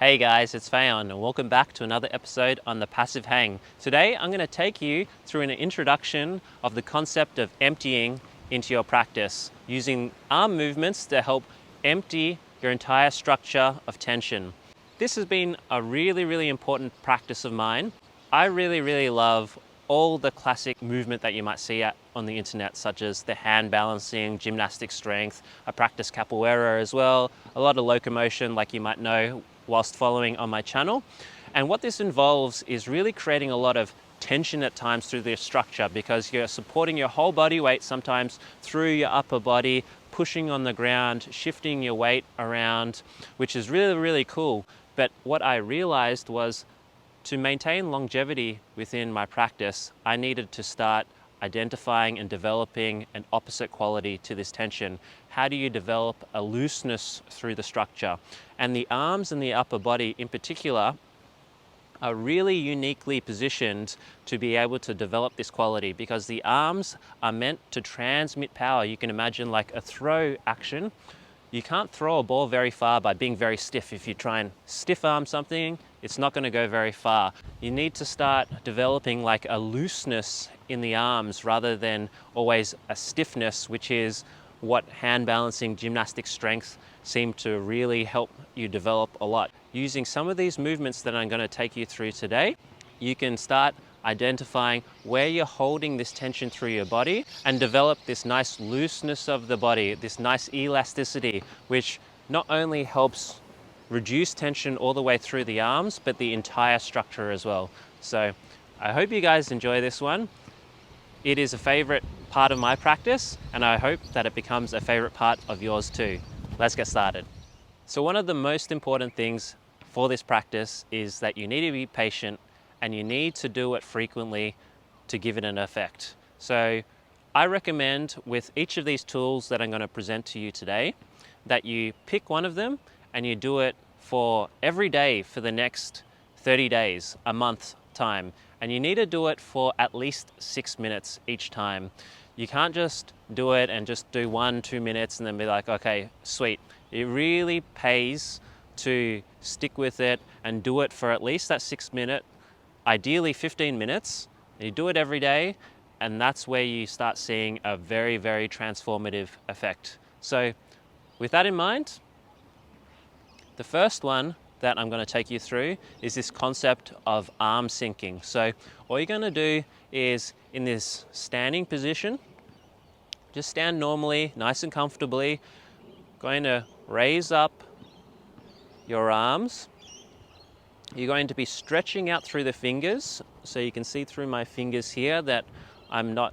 Hey guys, it's Fayon and welcome back to another episode on the Passive Hang. Today I'm going to take you through an introduction of the concept of emptying into your practice, using arm movements to help empty your entire structure of tension. This has been a really important practice of mine. I really love all the classic movement that you might see on the internet, such as the hand balancing, gymnastic strength. I practice capoeira as well, a lot of locomotion like you might know whilst following on my channel. And what this involves is really creating a lot of tension at times through the structure, because you're supporting your whole body weight sometimes through your upper body, pushing on the ground, shifting your weight around, which is really cool. But what I realized was, to maintain longevity within my practice, I needed to start identifying and developing an opposite quality to this tension. How do you develop a looseness through the structure? And the arms and the upper body in particular are really uniquely positioned to be able to develop this quality, because the arms are meant to transmit power. You can imagine like a throw action. You can't throw a ball very far by being very stiff. If you try and stiff arm something, it's not going to go very far. You need to start developing like a looseness in the arms rather than always a stiffness, which is what hand balancing, gymnastic strength seem to really help you develop a lot. Using some of these movements that I'm going to take you through today, you can start identifying where you're holding this tension through your body and develop this nice looseness of the body, this nice elasticity, which not only helps reduce tension all the way through the arms, but the entire structure as well. So I hope you guys enjoy this one. It is a favorite part of my practice, and I hope that it becomes a favorite part of yours too. Let's get started. So one of the most important things for this practice is that you need to be patient, and you need to do it frequently to give it an effect. So I recommend with each of these tools that I'm going to present to you today, that you pick one of them and you do it for every day for the next 30 days, a month time. And you need to do it for at least 6 minutes each time. You can't just do it and just do 1-2 minutes and then be like, okay, sweet. It really pays to stick with it and do it for at least that 6 minute, ideally 15 minutes. You do it every day, and that's where you start seeing a very transformative effect. So with that in mind, the first one that I'm going to take you through is this concept of arm sinking. So all you're going to do is, in this standing position, just stand normally, nice and comfortably, going to raise up your arms. You're going to be stretching out through the fingers. So you can see through my fingers here that I'm not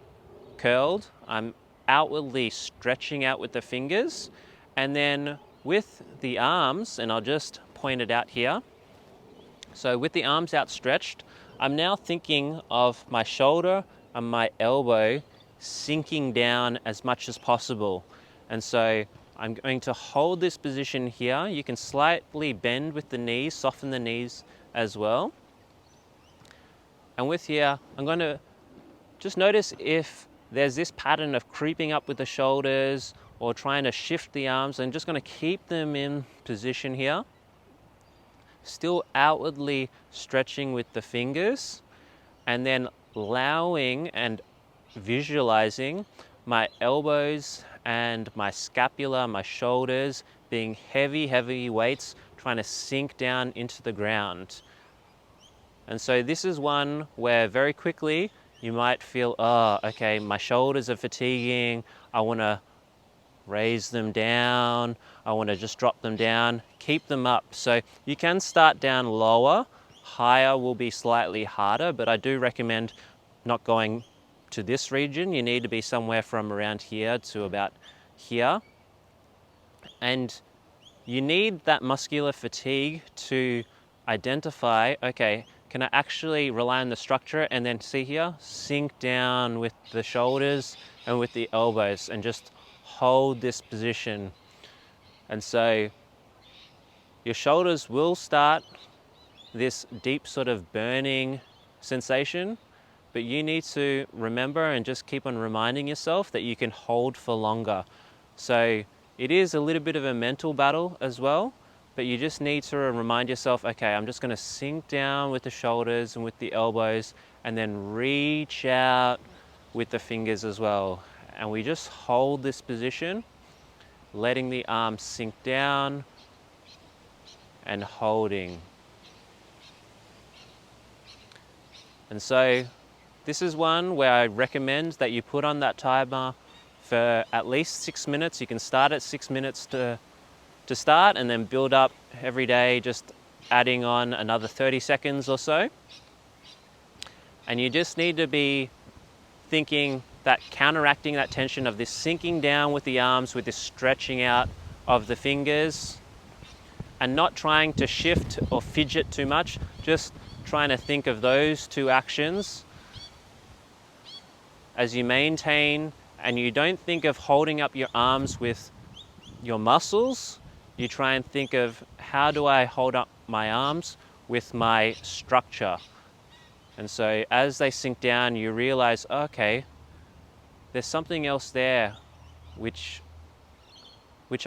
curled. I'm outwardly stretching out with the fingers. And then with the arms, and I'll just point it out here. So with the arms outstretched, I'm now thinking of my shoulder and my elbow sinking down as much as possible. And so I'm going to hold this position here. You can slightly bend with the knees, soften the knees as well. And with here, I'm going to just notice if there's this pattern of creeping up with the shoulders or trying to shift the arms. I'm just going to keep them in position here. Still outwardly stretching with the fingers, and then allowing and visualizing my elbows and my scapula, my shoulders being heavy weights trying to sink down into the ground. And so this is one where very quickly you might feel, oh, okay, my shoulders are fatiguing. I want to raise them down. I want to just drop them down, keep them up. So you can start down lower. Higher will be slightly harder, but I do recommend not going to this region. You need to be somewhere from around here to about here. And you need that muscular fatigue to identify, okay, can I actually rely on the structure and then see here, sink down with the shoulders and with the elbows and just hold this position. And so your shoulders will start this deep sort of burning sensation, but you need to remember and just keep on reminding yourself that you can hold for longer. So it is a little bit of a mental battle as well, but you just need to remind yourself, okay, I'm just going to sink down with the shoulders and with the elbows, and then reach out with the fingers as well. And we just hold this position, letting the arms sink down and holding. And so this is one where I recommend that you put on that timer for at least 6 minutes. You can start at 6 minutes to start, and then build up every day, just adding on another 30 seconds or so. And you just need to be thinking that counteracting that tension of this sinking down with the arms, with this stretching out of the fingers, and not trying to shift or fidget too much, just trying to think of those two actions as you maintain, and you don't think of holding up your arms with your muscles. You try and think of, how do I hold up my arms with my structure? And so as they sink down, you realize, okay, there's something else there which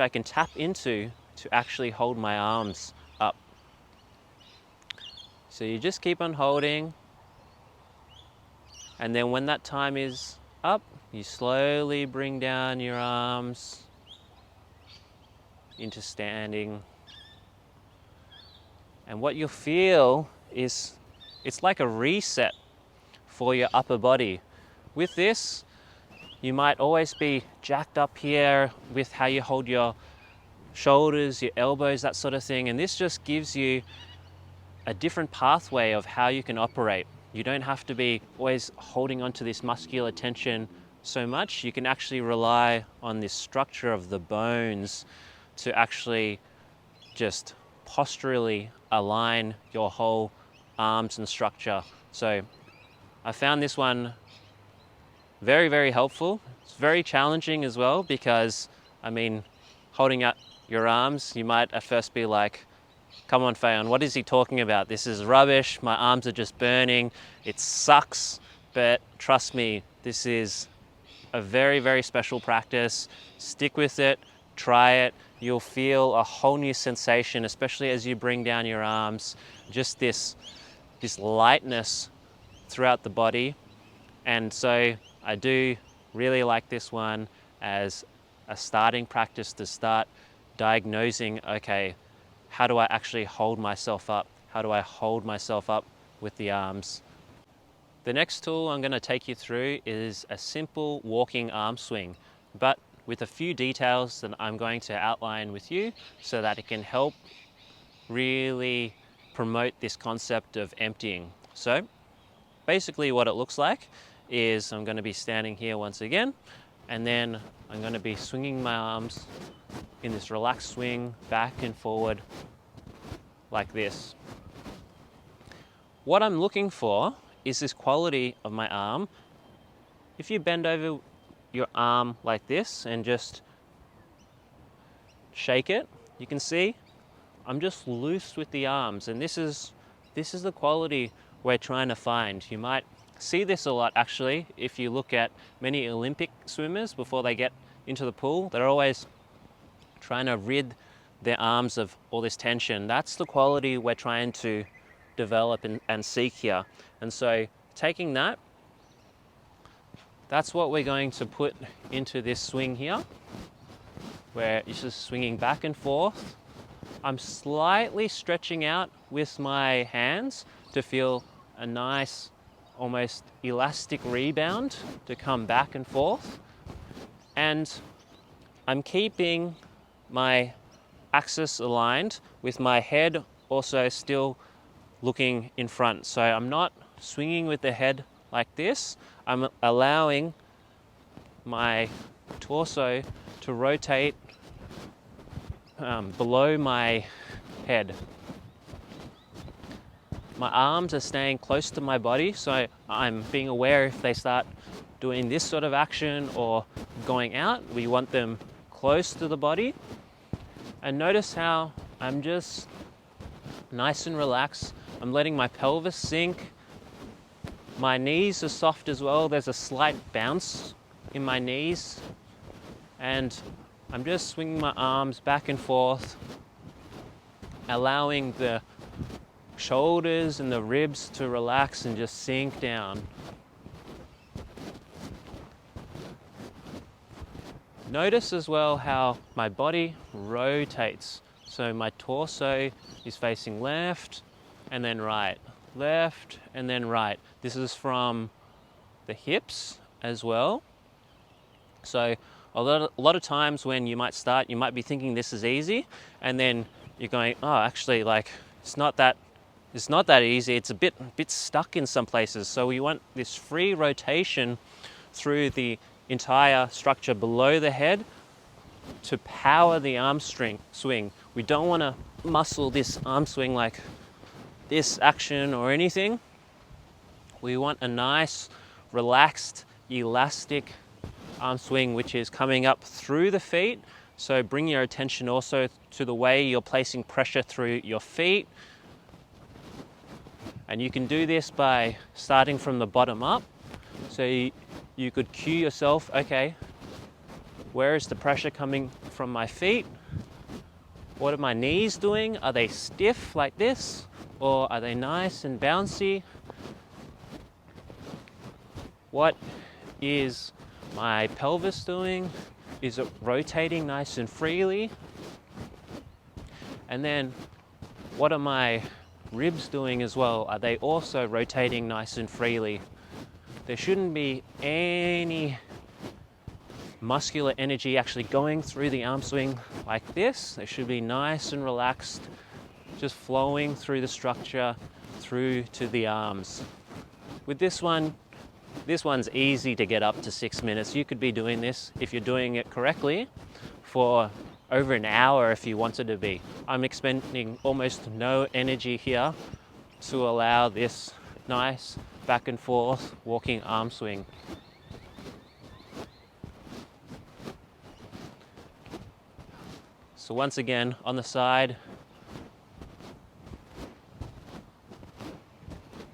I can tap into to actually hold my arms up. So you just keep on holding, and then when that time is up, you slowly bring down your arms into standing. And what you'll feel is, it's like a reset for your upper body. With this, you might always be jacked up here with how you hold your shoulders, your elbows, that sort of thing. And this just gives you a different pathway of how you can operate. You don't have to be always holding onto this muscular tension so much. You can actually rely on this structure of the bones to actually just posturally align your whole arms and structure. So I found this one very, very helpful. It's very challenging as well, because I mean, holding up your arms, you might at first be like, come on, Fayon, what is he talking about? This is rubbish. My arms are just burning. It sucks. But trust me, this is a very, very special practice. Stick with it. Try it. You'll feel a whole new sensation, especially as you bring down your arms. Just this lightness throughout the body. And so I do really like this one as a starting practice to start diagnosing, okay, how do I actually hold myself up? How do I hold myself up with the arms? The next tool I'm going to take you through is a simple walking arm swing, but with a few details that I'm going to outline with you so that it can help really promote this concept of emptying. So basically what it looks like is I'm going to be standing here once again, and then I'm going to be swinging my arms in this relaxed swing back and forward like this. What I'm looking for is this quality of my arm. If you bend over your arm like this and just shake it, you can see I'm just loose with the arms, and this is the quality we're trying to find. You might see this a lot actually if you look at many Olympic swimmers before they get into the pool. They're always trying to rid their arms of all this tension. That's the quality we're trying to develop and seek here. And so taking that, that's what we're going to put into this swing here, where it's just swinging back and forth. I'm slightly stretching out with my hands to feel a nice, almost elastic rebound to come back and forth. And I'm keeping my axis aligned with my head also still looking in front. So I'm not swinging with the head like this. I'm allowing my torso to rotate below my head. My arms are staying close to my body, so I'm being aware if they start doing this sort of action or going out. We want them close to the body. And notice how I'm just nice and relaxed. I'm letting my pelvis sink. My knees are soft as well. There's a slight bounce in my knees. And I'm just swinging my arms back and forth. allowing the shoulders and the ribs to relax and just sink down. Notice as well how my body rotates. So my torso is facing left and then right, left and then right. This is from the hips as well. So a lot of times when you might start, you might be thinking this is easy, and then you're going, oh, actually, like it's not that easy. It's a bit stuck in some places. So we want this free rotation through the entire structure below the head to power the arm swing. We don't want to muscle this arm swing like this action or anything. We want a nice, relaxed, elastic arm swing, which is coming up through the feet. So bring your attention also to the way you're placing pressure through your feet. And you can do this by starting from the bottom up. So you could cue yourself, okay, where is the pressure coming from my feet? What are my knees doing? Are they stiff like this? Or are they nice and bouncy? What is my pelvis doing? Is it rotating nice and freely? And then what are my ribs doing as well? Are they also rotating nice and freely? There shouldn't be any muscular energy actually going through the arm swing like this. They should be nice and relaxed, just flowing through the structure, through to the arms. With this one's easy to get up to 6 minutes. You could be doing this, if you're doing it correctly, for over an hour if you wanted to be. I'm expending almost no energy here to allow this nice back and forth walking arm swing. So once again, on the side,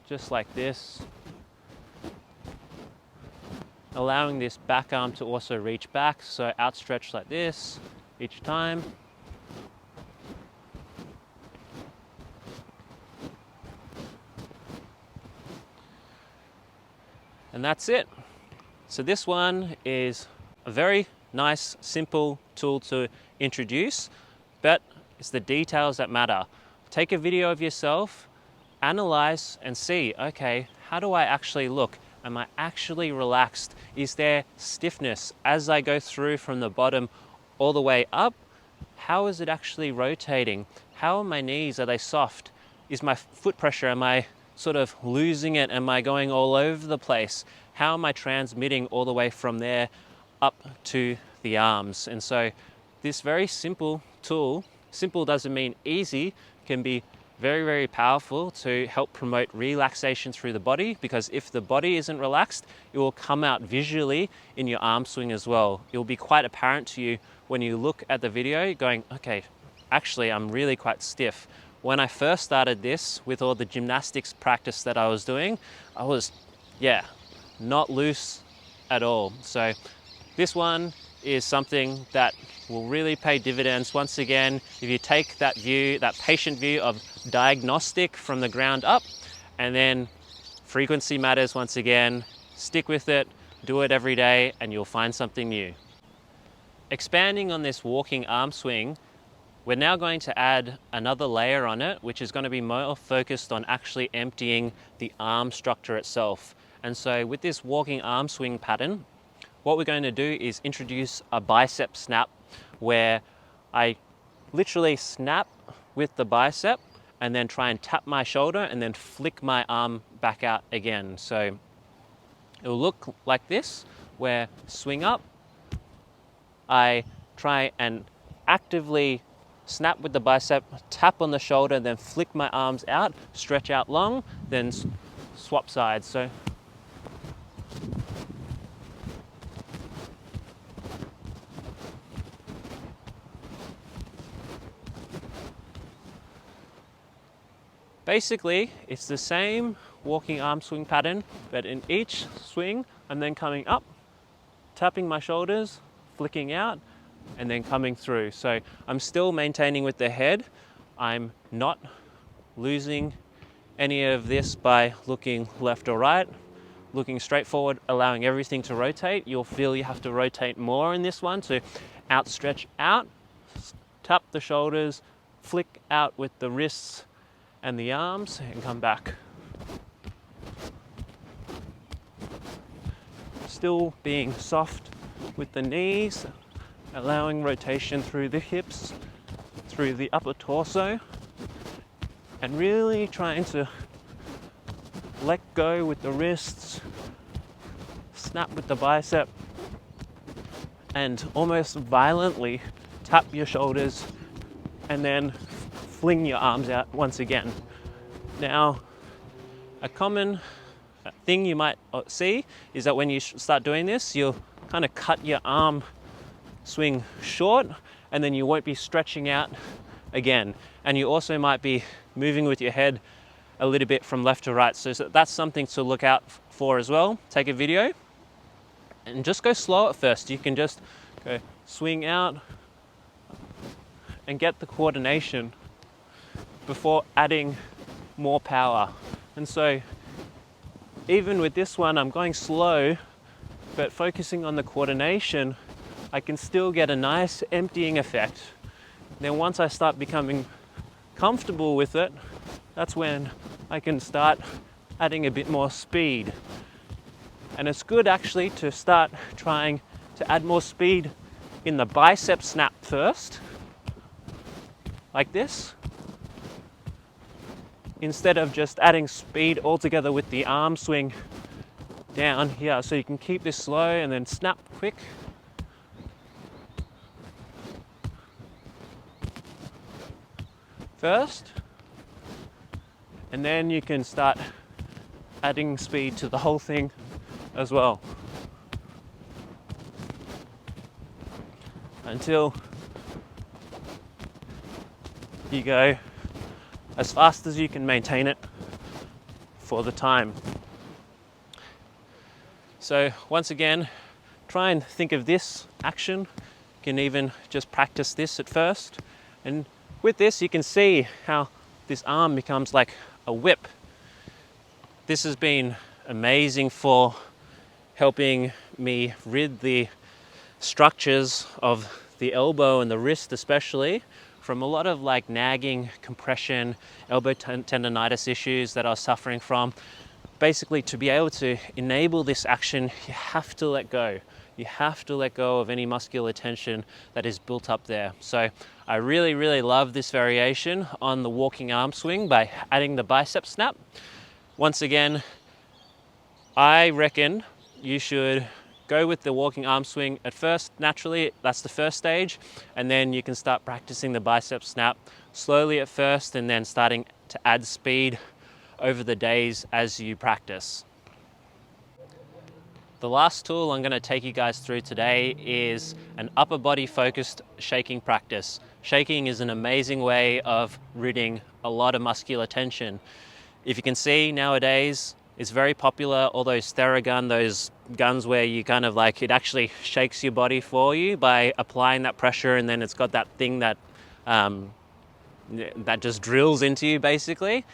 just like this, allowing this back arm to also reach back, so outstretched like this each time. And that's it. So this one is a very nice, simple tool to introduce, but it's the details that matter. Take a video of yourself, analyze and see, okay, how do I actually look? Am I actually relaxed? Is there stiffness as I go through from the bottom all the way up? How is it actually rotating? How are my knees? Are they soft? Is my foot pressure, am I sort of losing it? Am I going all over the place? How am I transmitting all the way from there up to the arms? And so this very simple tool, simple doesn't mean easy, can be very, very powerful to help promote relaxation through the body, because if the body isn't relaxed, it will come out visually in your arm swing as well. It will be quite apparent to you when you look at the video going, okay, actually I'm really quite stiff. When I first started this with all the gymnastics practice that I was doing, I was, not loose at all. So this one is something that will really pay dividends. Once again, if you take that view, that patient view of diagnostic from the ground up, and then frequency matters once again, stick with it, do it every day, and you'll find something new. Expanding on this walking arm swing, we're now going to add another layer on it, which is going to be more focused on actually emptying the arm structure itself. And so with this walking arm swing pattern, what we're going to do is introduce a bicep snap, where I literally snap with the bicep and then try and tap my shoulder and then flick my arm back out again. So it'll look like this, where swing up, I try and actively snap with the bicep, tap on the shoulder, then flick my arms out, stretch out long, then swap sides. So basically, it's the same walking arm swing pattern, but in each swing, I'm then coming up, tapping my shoulders, flicking out, and then coming through. So I'm still maintaining with the head, I'm not losing any of this by looking left or right, looking straight forward, allowing everything to rotate. You'll feel you have to rotate more in this one to outstretch out, tap the shoulders, flick out with the wrists and the arms, and come back. Still being soft with the knees, allowing rotation through the hips, through the upper torso, and really trying to let go with the wrists, snap with the bicep, and almost violently tap your shoulders and then fling your arms out once again. Now, a common thing you might see is that when you start doing this, you'll kind of cut your arm swing short, and then you won't be stretching out again. And you also might be moving with your head a little bit from left to right. So that's something to look out for as well. Take a video and just go slow at first. You can just go swing out and get the coordination before adding more power. And so even with this one, I'm going slow, but focusing on the coordination, I can still get a nice emptying effect. Then once I start becoming comfortable with it, that's when I can start adding a bit more speed. And it's good actually to start trying to add more speed in the bicep snap first, like this, instead of just adding speed altogether with the arm swing down here. So you can keep this slow and then snap quick. First, and then you can start adding speed to the whole thing as well, until you go as fast as you can maintain it for the time. So once again, try and think of this action. You can even just practice this at first, and with this you can see how this arm becomes like a whip. This has been amazing for helping me rid the structures of the elbow and the wrist especially from a lot of like nagging, compression, elbow tendonitis issues that I was suffering from. Basically, to be able to enable this action, you have to let go. You have to let go of any muscular tension that is built up there. So I really, really love this variation on the walking arm swing by adding the bicep snap. Once again, I reckon you should go with the walking arm swing at first, naturally, that's the first stage, and then you can start practicing the bicep snap slowly at first and then starting to add speed over the days as you practice. The last tool I'm going to take you guys through today is an upper body focused shaking practice. Shaking is an amazing way of ridding a lot of muscular tension. If you can see nowadays, it's very popular, all those Theragun, those guns where you kind of like, it actually shakes your body for you by applying that pressure, and then it's got that thing that that just drills into you basically.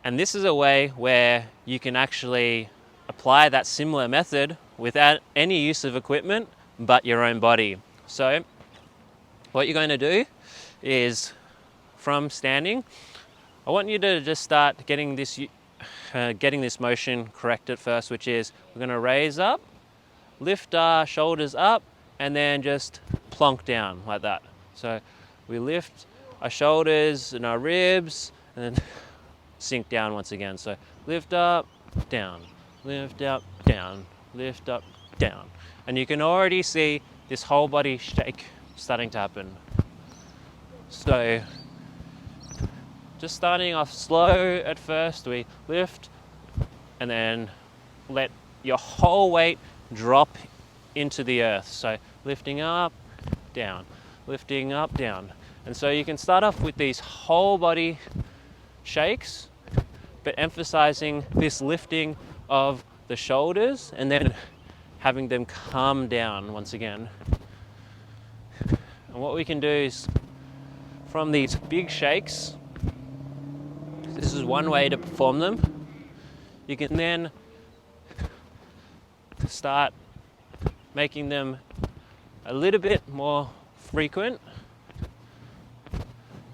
And this is a way where you can actually apply that similar method without any use of equipment but your own body. So what you're going to do is, from standing, I want you to just start getting this motion correct at first, which is we're going to raise up, lift our shoulders up, and then just plonk down like that. So we lift our shoulders and our ribs and then sink down once again. So lift up, down, lift up, down, lift up, down. And you can already see this whole body shake starting to happen. So just starting off slow at first, we lift and then let your whole weight drop into the earth. So lifting up, down, lifting up, down. And so you can start off with these whole body shakes, but emphasizing this lifting of the shoulders and then having them come down once again. And what we can do is, from these big shakes, this is one way to perform them. You can then start making them a little bit more frequent,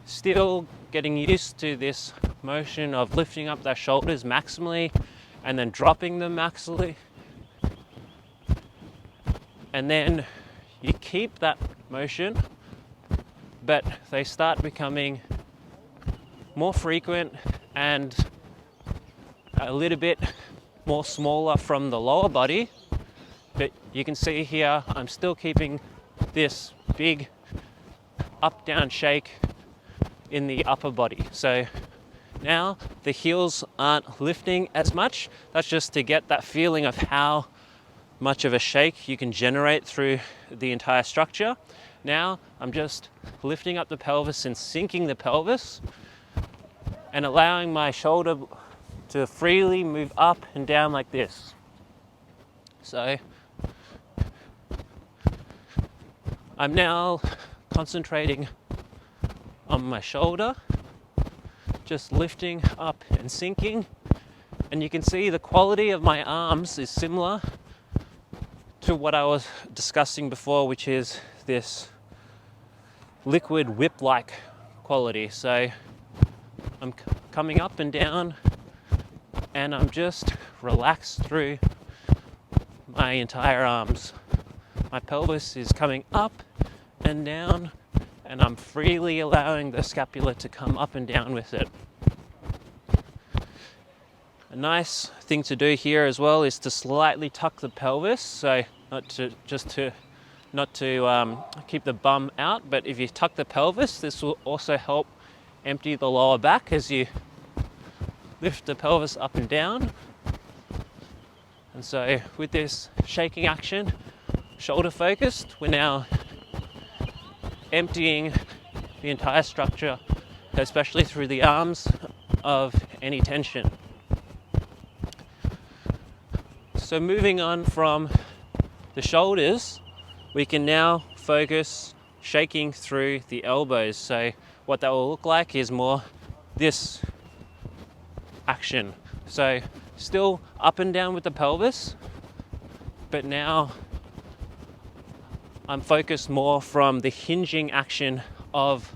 still getting used to this motion of lifting up their shoulders maximally and then dropping them maximally. And then you keep that motion, but they start becoming more frequent and a little bit more smaller from the lower body. But you can see here, I'm still keeping this big up-down shake in the upper body. So now the heels aren't lifting as much. That's just to get that feeling of how much of a shake you can generate through the entire structure. Now I'm just lifting up the pelvis and sinking the pelvis and allowing my shoulder to freely move up and down like this. So I'm now concentrating on my shoulder, just lifting up and sinking. And you can see the quality of my arms is similar to what I was discussing before, which is this liquid whip-like quality. So I'm coming up and down and I'm just relaxed through my entire arms. My pelvis is coming up and down and I'm freely allowing the scapula to come up and down with it. A nice thing to do here as well is to slightly tuck the pelvis, so not to keep the bum out, but if you tuck the pelvis, this will also help empty the lower back as you lift the pelvis up and down. And so with this shaking action, shoulder focused, we're now emptying the entire structure, especially through the arms, of any tension. So moving on from the shoulders, we can now focus shaking through the elbows. So what that will look like is more this action. So still up and down with the pelvis, but now I'm focused more from the hinging action of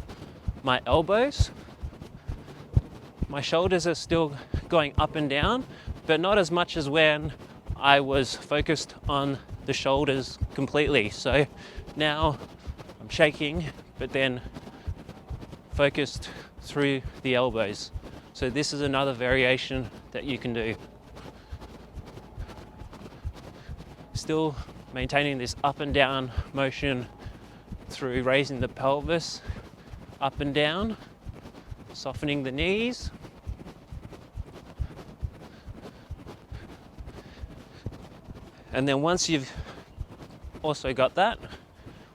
my elbows. My shoulders are still going up and down, but not as much as when I was focused on the shoulders completely. So now I'm shaking, but then focused through the elbows. So this is another variation that you can do. Still maintaining this up and down motion through raising the pelvis up and down, softening the knees. And then once you've also got that,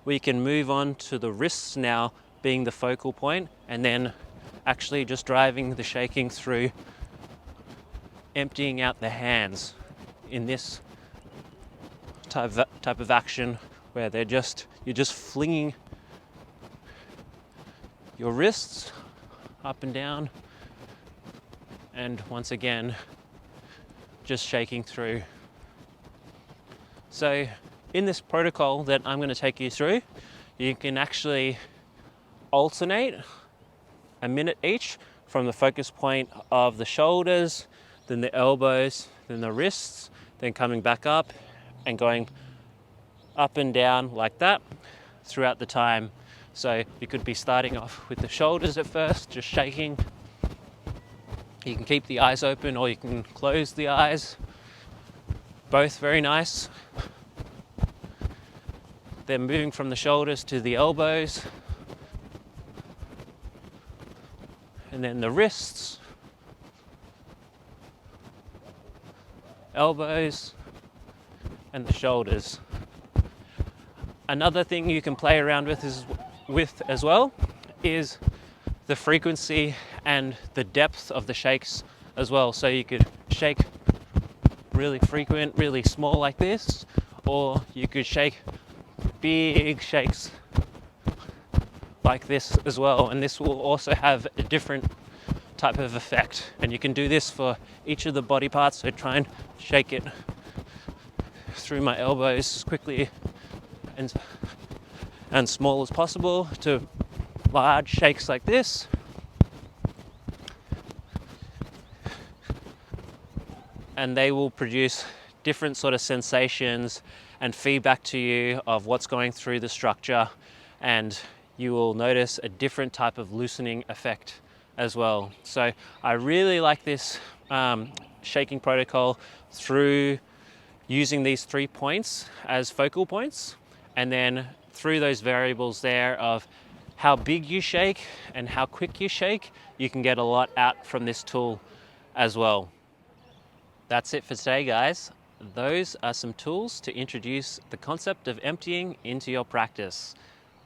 we can move on to the wrists now being the focal point, and then actually just driving the shaking through emptying out the hands in this type of action where you're just flinging your wrists up and down, and once again just shaking through. So in this protocol that I'm going to take you through, you can actually alternate a minute each from the focus point of the shoulders, then the elbows, then the wrists, then coming back up and going up and down like that throughout the time. So you could be starting off with the shoulders at first, just shaking. You can keep the eyes open or you can close the eyes. Both very nice. Then moving from the shoulders to the elbows, and then the wrists, elbows, and the shoulders. Another thing you can play around with as well is the frequency and the depth of the shakes as well. So you could shake really frequent, really small like this, or you could shake big shakes like this as well, and this will also have a different type of effect, and you can do this for each of the body parts. So try and shake it through my elbows quickly and small as possible to large shakes like this. And they will produce different sort of sensations and feedback to you of what's going through the structure, and you will notice a different type of loosening effect as well. So I really like this shaking protocol through using these 3 points as focal points, and then through those variables there of how big you shake and how quick you shake, you can get a lot out from this tool as well. That's it for today, guys. Those are some tools to introduce the concept of emptying into your practice.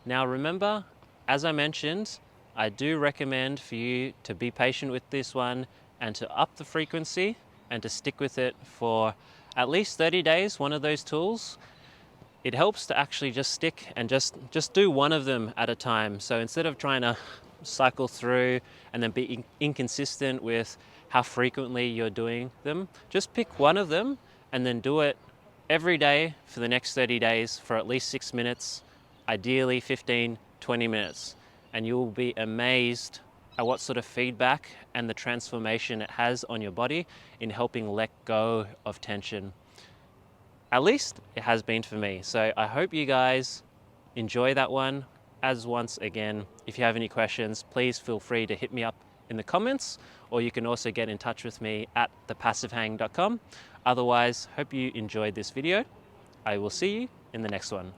Now remember, as I mentioned, I do recommend for you to be patient with this one and to up the frequency and to stick with it for at least 30 days, one of those tools. It helps to actually just stick and just do one of them at a time. So instead of trying to cycle through and then be inconsistent with how frequently you're doing them, just pick one of them and then do it every day for the next 30 days for at least 6 minutes, ideally 15, 20 minutes. And you'll be amazed at what sort of feedback and the transformation it has on your body in helping let go of tension. At least it has been for me. So I hope you guys enjoy that one. As once again, if you have any questions, please feel free to hit me up in the comments, or you can also get in touch with me at thepassivehang.com. Otherwise, hope you enjoyed this video. I will see you in the next one.